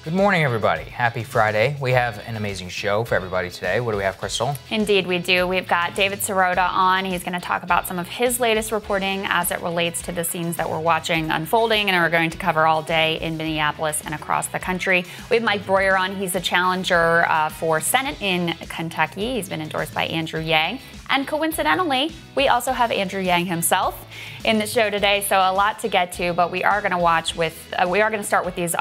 Good morning, everybody. Happy Friday. We have an amazing show for everybody today. What do we have, Krystal? Indeed, we do. We've got David Sirota on. He's going to talk about some of his latest reporting as it relates to the scenes that we're watching unfolding and are going to cover all day in Minneapolis and across the country. We have Mike Breuer on. He's a challenger for Senate in Kentucky. He's been endorsed by Andrew Yang. And coincidentally, we also have Andrew Yang himself in the show today, so a lot to get to. But we are going to start with these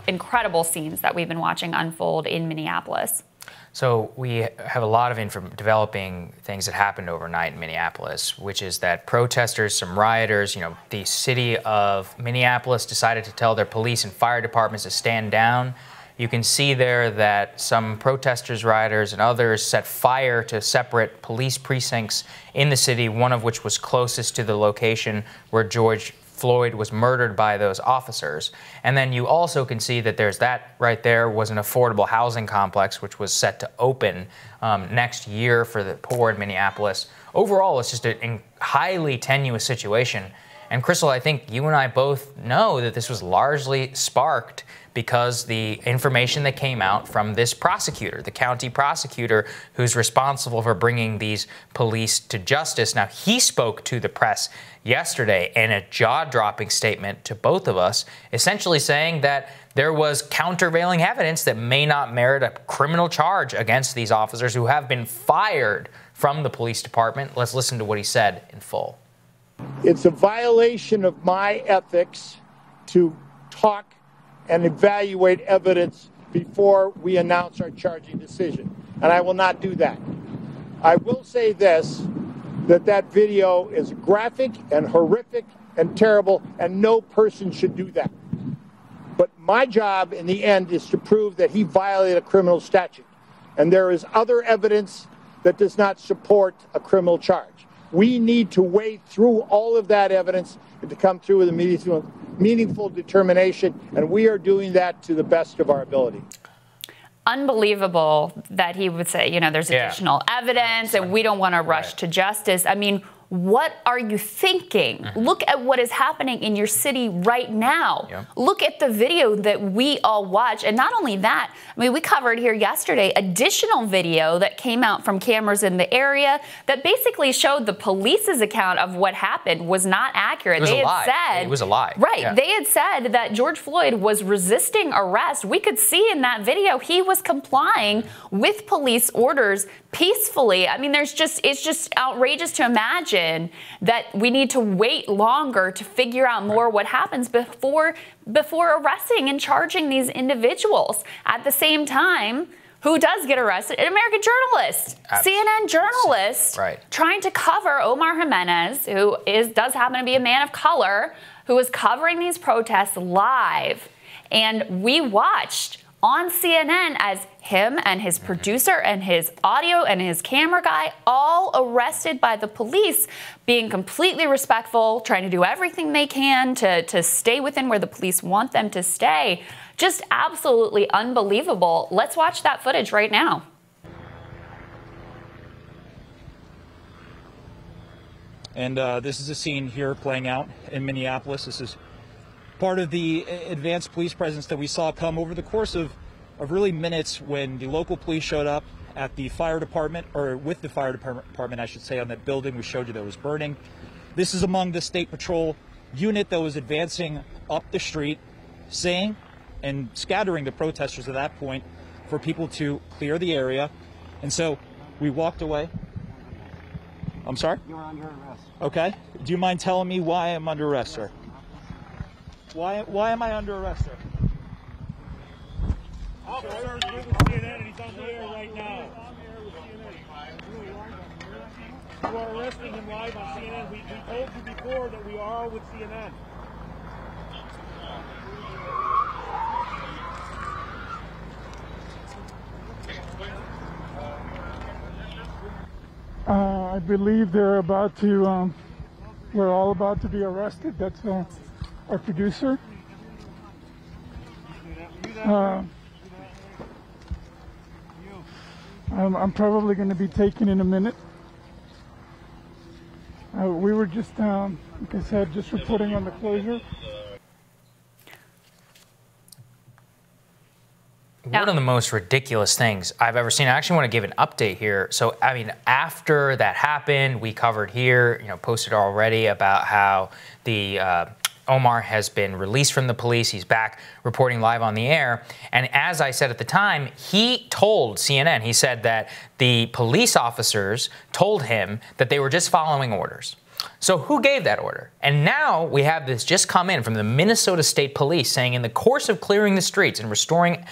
incredible scenes that we've been watching unfold in Minneapolis. So we have a lot of developing things that happened overnight in Minneapolis, which is that protesters, some rioters, the city of Minneapolis decided to tell their police and fire departments to stand down. You can see there that some protesters, rioters, and others set fire to separate police precincts in the city, one of which was closest to the location where George Floyd was murdered by those officers. And then you also can see that that right there was an affordable housing complex which was set to open next year for the poor in Minneapolis. Overall, it's just a highly tenuous situation. And Krystal, I think you and I both know that this was largely sparked because the information that came out from this prosecutor, the county prosecutor who's responsible for bringing these police to justice. Now, he spoke to the press yesterday in a jaw-dropping statement to both of us, essentially saying that there was countervailing evidence that may not merit a criminal charge against these officers who have been fired from the police department. Let's listen to what he said in full. It's a violation of my ethics to talk and evaluate evidence before we announce our charging decision, and I will not do that. I will say this, that video is graphic and horrific and terrible, and no person should do that. But my job in the end is to prove that he violated a criminal statute, and there is other evidence that does not support a criminal charge. We need to wade through all of that evidence and to come through with a meaningful determination, and we are doing that to the best of our ability. Unbelievable that he would say, there's additional evidence and we don't want to rush to justice. I mean, what are you thinking? Look at what is happening in your city right now. Look at the video that we all watch. And not only that, we covered here yesterday additional video that came out from cameras in the area that basically showed the police's account of what happened was not accurate. It was a lie. It was a lie. Right. Yeah. They had said that George Floyd was resisting arrest. We could see in that video he was complying with police orders peacefully. I mean, it's just outrageous to imagine that we need to wait longer to figure out more what happens before arresting and charging these individuals. At the same time, who does get arrested? An American journalist, CNN journalist, trying to cover Omar Jimenez, who does happen to be a man of color, who is covering these protests live. And we watched on CNN as him and his producer and his audio and his camera guy all arrested by the police, being completely respectful, trying to do everything they can to stay within where the police want them to stay. Just absolutely unbelievable. Let's watch that footage right now. And this is a scene here playing out in Minneapolis. This is part of the advanced police presence that we saw come over the course of really minutes when the local police showed up at the fire department, or with the fire department, I should say, on that building we showed you that was burning. This is among the state patrol unit that was advancing up the street, saying and scattering the protesters at that point for people to clear the area. And so we walked away. I'm sorry? You're under arrest. Okay. Do you mind telling me why I'm under arrest, sir? Why am I under arrest, sir? Officer's with CNN and he's on the air right now. You are arresting him live on CNN. We told you before that we are with CNN. I believe we're all about to be arrested. That's our producer. I'm probably going to be taken in a minute. We were just, like I said, just reporting on the closure. one of the most ridiculous things I've ever seen. I actually want to give an update here. So, I mean, after that happened, we covered here, posted already about how the Omar has been released from the police. He's back reporting live on the air. And as I said at the time, he told CNN, he said that the police officers told him that they were just following orders. So who gave that order? And now we have this just come in from the Minnesota State Police saying in the course of clearing the streets and restoring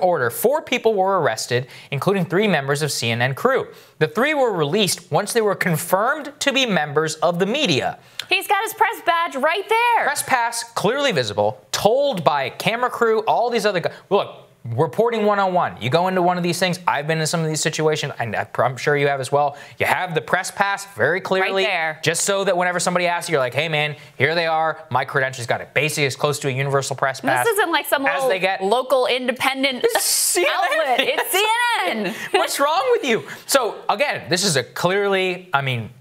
order, 4 people were arrested, including 3 members of CNN crew. The 3 were released once they were confirmed to be members of the media. He's got his press badge right there. Press pass, clearly visible, told by camera crew, all these other guys. Look, reporting 101. You go into one of these things. I've been in some of these situations, and I'm sure you have as well. You have the press pass very clearly, right there, just so that whenever somebody asks you, you're like, hey, man, here they are. My credentials got it. Basically as close to a universal press pass. This isn't like some local independent outlet. It's CNN. What's wrong with you? So, again, this is a clearly, I'm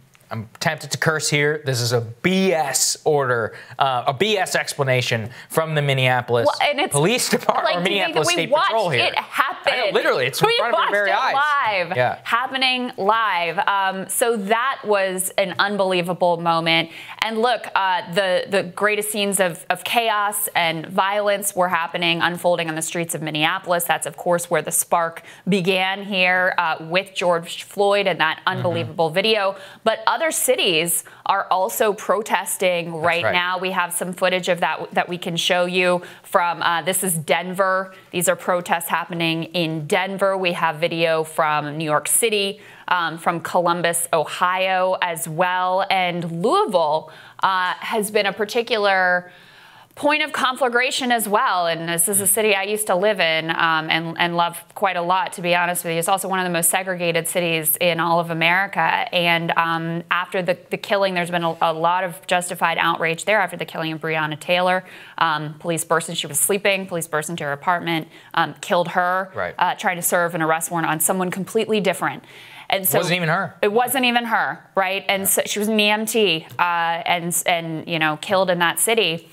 tempted to curse here. This is a BS order, a BS explanation from the Minneapolis Police Department, or Minneapolis State Patrol here. It happen. I know, literally, it's in front of your very eyes. Live, happening live. So that was an unbelievable moment. And look, the greatest scenes of chaos and violence were happening, unfolding on the streets of Minneapolis. That's, of course, where the spark began here with George Floyd and that unbelievable video. But other cities are also protesting right now. We have some footage of that we can show you from, this is Denver. These are protests happening in Denver. We have video from New York City, from Columbus, Ohio as well. And Louisville has been a particular point of conflagration as well. And this is a city I used to live in and love quite a lot, to be honest with you. It's also one of the most segregated cities in all of America. And after the killing, there's been a lot of justified outrage there after the killing of Breonna Taylor. Police burst in, she was sleeping, police burst into her apartment, killed her, trying to serve an arrest warrant on someone completely different. And so it wasn't even her. It wasn't even her, right? And so she was an EMT and killed in that city.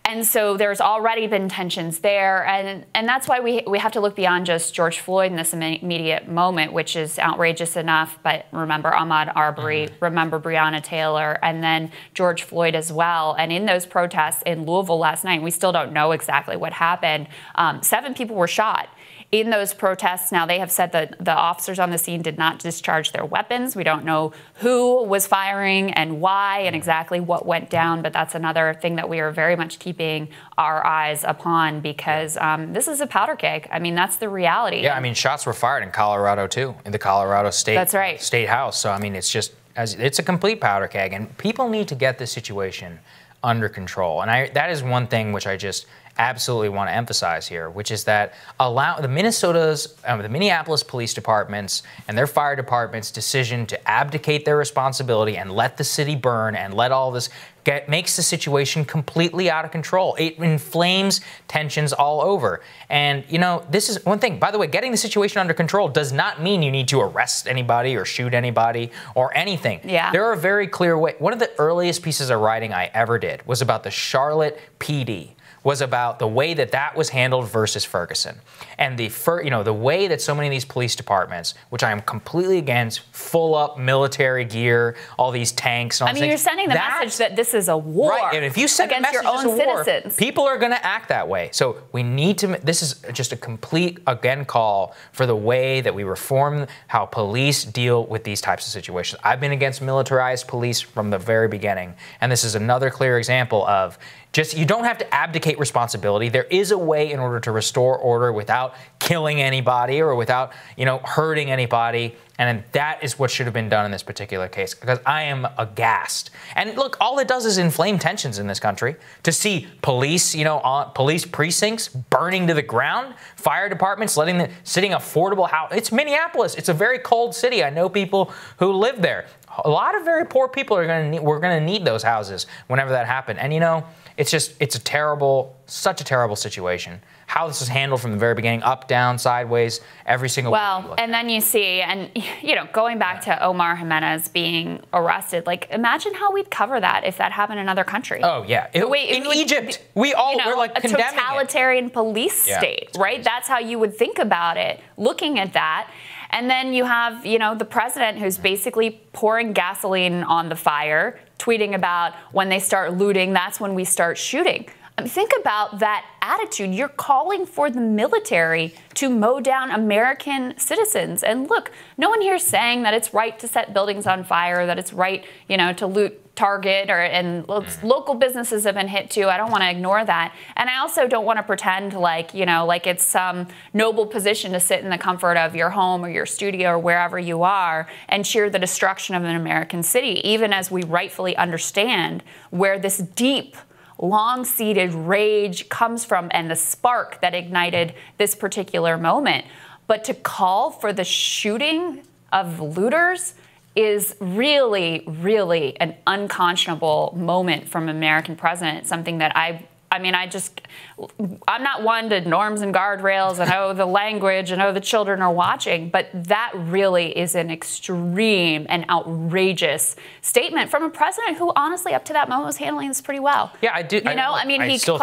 And so there's already been tensions there. And that's why we have to look beyond just George Floyd in this immediate moment, which is outrageous enough. But remember Ahmaud Arbery, remember Breonna Taylor, and then George Floyd as well. And in those protests in Louisville last night, we still don't know exactly what happened. 7 people were shot in those protests. Now, they have said that the officers on the scene did not discharge their weapons. We don't know who was firing and why and exactly what went down, but that's another thing that we are very much keeping our eyes upon because this is a powder keg. I mean, that's the reality. Yeah, I mean, shots were fired in Colorado, too, in the Colorado State, State House. So, I mean, it's just, it's a complete powder keg, and people need to get this situation under control. And that is one thing which I just absolutely want to emphasize here, which is that the Minneapolis Police Departments and their fire departments' decision to abdicate their responsibility and let the city burn and let all this makes the situation completely out of control. It inflames tensions all over. And, this is one thing. By the way, getting the situation under control does not mean you need to arrest anybody or shoot anybody or anything. Yeah. There are very clear ways. One of the earliest pieces of writing I ever did was about the Charlotte PD. Was about the way that was handled versus Ferguson, and the way that so many of these police departments, which I am completely against, full up military gear, all these tanks. And all you're sending the message that this is a war, right? And if you send against your own citizens, people are going to act that way. So we need to. This is just a complete call for the way that we reform how police deal with these types of situations. I've been against militarized police from the very beginning, and this is another clear example of. You don't have to abdicate responsibility. There is a way in order to restore order without killing anybody or without, hurting anybody. And that is what should have been done in this particular case, because I am aghast. And look, all it does is inflame tensions in this country. To see police, police precincts burning to the ground, fire departments sitting affordable house. It's Minneapolis. It's a very cold city. I know people who live there. A lot of very poor people we're going to need those houses whenever that happens. And It's such a terrible situation. How this was handled from the very beginning, up, down, sideways, every single way. Well, and then you see, and going back to Omar Jimenez being arrested, like imagine how we'd cover that if that happened in another country. Oh yeah, in Egypt, we're like a condemning totalitarian police state, right? That's how you would think about it, looking at that. And then you have, the president who's basically pouring gasoline on the fire, tweeting about when they start looting, that's when we start shooting. Think about that attitude. You're calling for the military to mow down American citizens. And look, no one here is saying that it's right to set buildings on fire, that it's right, to loot Target and local businesses have been hit too. I don't want to ignore that. And I also don't want to pretend like, like it's some noble position to sit in the comfort of your home or your studio or wherever you are and cheer the destruction of an American city, even as we rightfully understand where this deep, long-seated rage comes from and the spark that ignited this particular moment. But to call for the shooting of looters is really, really an unconscionable moment from an American president, something that I'm not one to norms and guardrails and the language and the children are watching, but that really is an extreme and outrageous statement from a president who honestly up to that moment was handling this pretty well. Yeah, I do.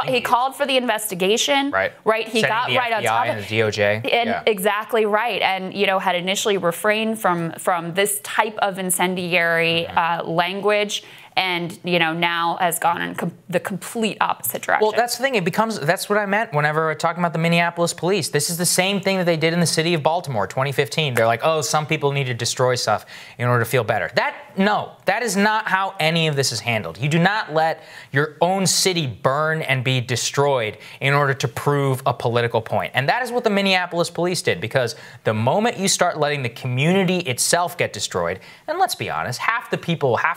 He called for the investigation. Right. He got right on top of it. The DOJ. And exactly right. And, had initially refrained from this type of incendiary language. And, now has gone in the complete opposite direction. Well, that's the thing. That's what I meant whenever we're talking about the Minneapolis police. This is the same thing that they did in the city of Baltimore, 2015. They're like, oh, some people need to destroy stuff in order to feel better. No, that is not how any of this is handled. You do not let your own city burn and be destroyed in order to prove a political point. And that is what the Minneapolis police did, because the moment you start letting the community itself get destroyed, and let's be honest, half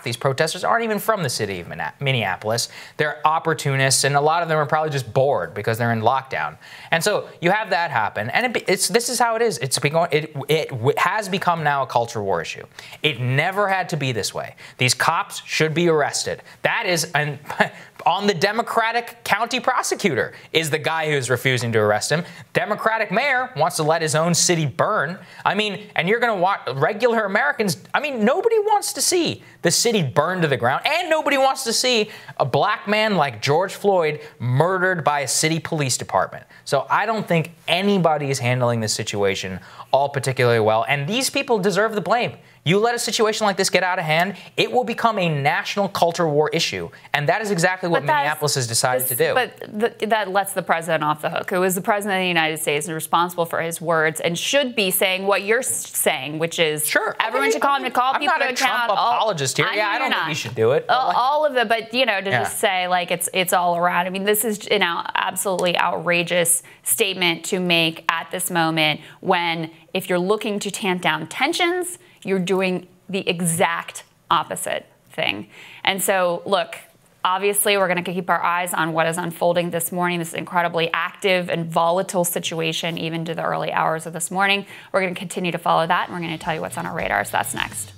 these protesters aren't even from the city of Minneapolis. They're opportunists, and a lot of them are probably just bored because they're in lockdown. And so you have that happen, and this is how it is. It has become now a culture war issue. It never had to be this way. These cops should be arrested. That is on the Democratic county prosecutor is the guy who's refusing to arrest him. Democratic mayor wants to let his own city burn. And you're going to want regular Americans. Nobody wants to see the city burn to the ground, and nobody wants to see a black man like George Floyd murdered by a city police department. So I don't think anybody is handling this situation all particularly well, and these people deserve the blame. You let a situation like this get out of hand, it will become a national culture war issue. And that is exactly what Minneapolis has decided to do. But that lets the president off the hook, who is the president of the United States and responsible for his words and should be saying what you're saying, which is everyone should call him to call people to account. I'm not a Trump apologist here. I don't think he should do it. All of it, but just say like it's all around. This is an absolutely outrageous statement to make at this moment when if you're looking to tamp down tensions, you're doing the exact opposite thing. And so, look, obviously, we're going to keep our eyes on what is unfolding this morning, this incredibly active and volatile situation, even to the early hours of this morning. We're going to continue to follow that, and we're going to tell you what's on our radar. So that's next.